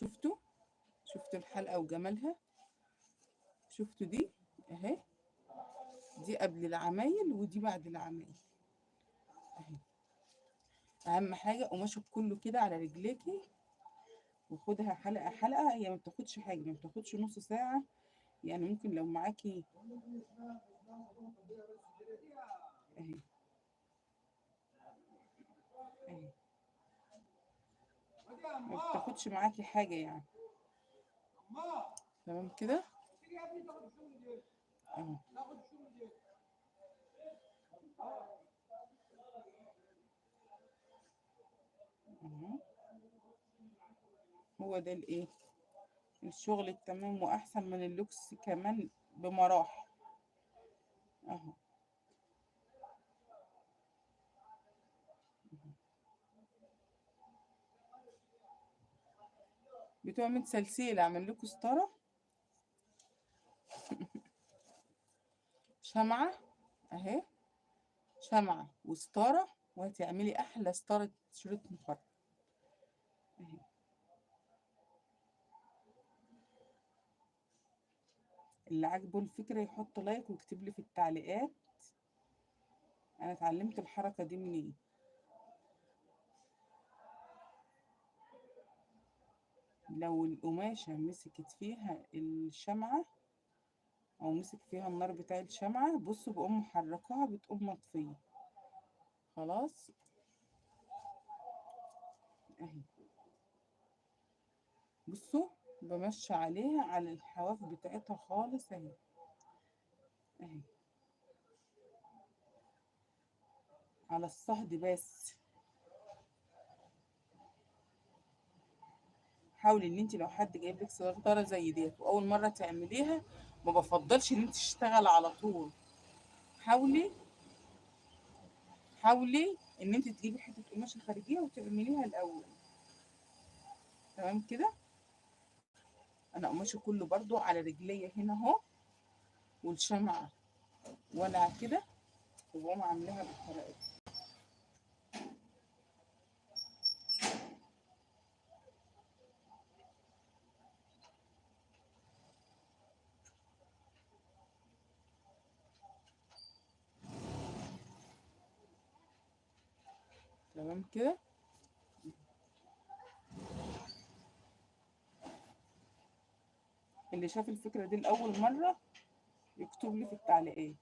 شفتوا الحلقة وجمالها؟ شفتوا دي اهي، دي قبل العمايل ودي بعد العمايل اهي. اهم حاجة قماشك كله كده على رجليكي، وخدها حلقة حلقة. هي ما بتاخدش حاجة، ما بتاخدش نص ساعة يعني. ممكن لو معاكي اهي اهي، ما بتاخدش معاكي حاجة يعني. تمام كده اهو. اهو. هو ده الايه، الشغل التمام، واحسن من اللوكس كمان بمراحل اهو. بتوع متسلسل اعمل لكم ستاره شمعه اهي، شمعه وستاره، وهتعملي احلى ستاره شريط مفرط اهي. اللي عاجبه الفكره يحط لايك ويكتب لي في التعليقات انا اتعلمت الحركه دي منين. لو القماشه مسكت فيها الشمعه او مسك فيها النار بتاع الشمعه، بصوا بقوم محركاها بتقوم مطفيه خلاص اهي. بصوا بمشي عليها على الحواف بتاعتها خالص اهي اهي، على الصهد بس. حاولي ان انت لو حد جايب لك سيجاره زي ديت واول مره تعمليها، ما بفضلش ان انت تشتغل على طول. حاولي حاولي ان انت تجيبي حته قماشه خارجيه وتعمليها الاول. تمام كده. انا قماشي كله برضو على رجليه هنا اهو، والشمعه ولع كده، وبقوم عاملاها بالطريقه دي. تمام كده. اللي شاف الفكره دي لاول مره يكتب لي في التعليقات.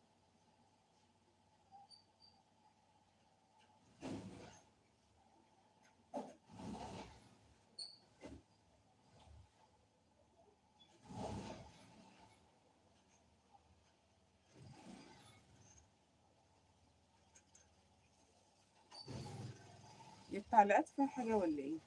التعليقات فيها حاجه ولا ايه؟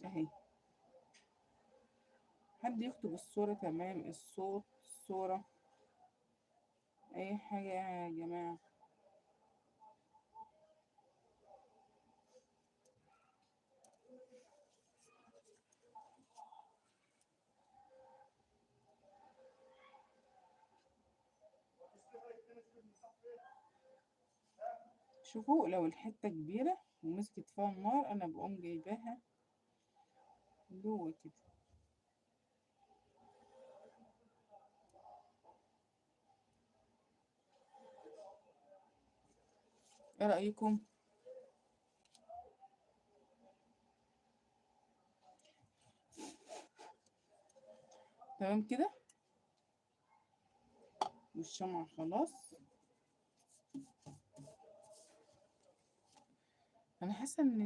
اهي. حد يكتب الصورة تمام، الصوت، الصورة، أي حاجة يا جماعة. شوفوا لو الحتة كبيرة ومسكت فيها النار أنا بقوم جايباها جوه كده. ايه رأيكم؟ تمام كده. والشمعة خلاص. أنا حاسة إن